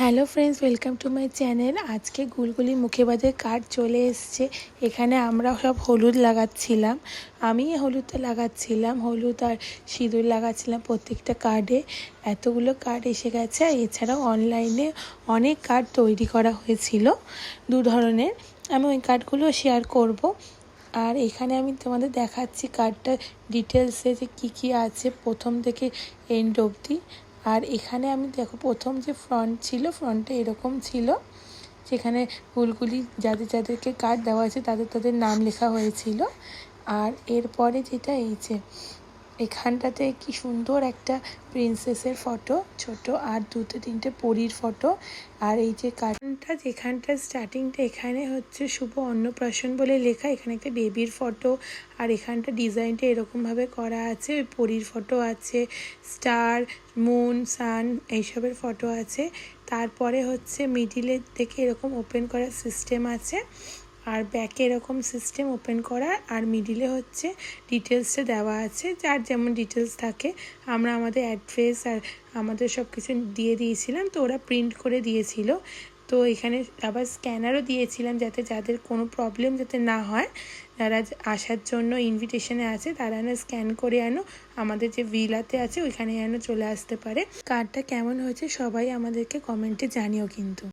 Hello friends, welcome to my channel. আজকে গুলগুলি মুখেবাজের card চলে এসছে। এখানে আমরা সব হলুদ লাগাচ্ছিলাম, আমি হলুদটা লাগাচ্ছিলাম, হলুদ আর সিঁদুর লাগাচ্ছিলাম প্রত্যেকটা কার্ডে। এতগুলো কার্ড এসে গেছে। আর এছাড়াও অনলাইনে অনেক কার্ড তৈরি করা হয়েছিল দু ধরনের। আমি ওই কার্ডগুলো শেয়ার করব। আর এখানে আমি তোমাদের দেখাচ্ছি কার্ডটা ডিটেলসে যে কী আছে প্রথম থেকে এন্ড অবধি। আর এখানে আমি দেখো প্রথম যে ফ্রন্ট ছিল, ফ্রন্টে এরকম ছিল, সেখানে গুলগুলি যাদেরকে কার্ড দেওয়া হয়েছে তাদের নাম লেখা হয়েছিল। আর এরপরে যেটা এই যে এখানটাতে কি সুন্দর একটা প্রিন্সেসের ফটো ছোট, আর দুটো তিনটে পরীর ফটো। আর এই যে কার্টুনটা যেখানটা স্টার্টিংটা এখানে হচ্ছে শুভ অন্নপ্রাশন বলে লেখা, এখানে একটা বেবির ফটো। আর এখানটা ডিজাইনটা এরকমভাবে করা আছে, ওই পরীর ফটো আছে, স্টার, মুন, সান এইসবের ফটো আছে। তারপরে হচ্ছে মিডিলের থেকে এরকম ওপেন করার সিস্টেম আছে, আর ব্যাকে এরকম সিস্টেম ওপেন করার, আর মিডিলে হচ্ছে ডিটেলসটা দেওয়া আছে, যার যেমন ডিটেলস থাকে। আমরা আমাদের অ্যাড্রেস আর আমাদের সব কিছু দিয়ে দিয়েছিলাম, তো ওরা প্রিন্ট করে দিয়েছিল। তো এখানে আবার স্ক্যানারও দিয়েছিলাম, যাতে যাদের কোনো প্রবলেম যাতে না হয়, যারা আসার জন্য ইনভিটেশনে আছে তারা না স্ক্যান করে আনো, আমাদের যে ভিলাতে আছে ওইখানে যেন চলে আসতে পারে। কার্ডটা কেমন হয়েছে সবাই আমাদেরকে কমেন্টে জানিও কিন্তু।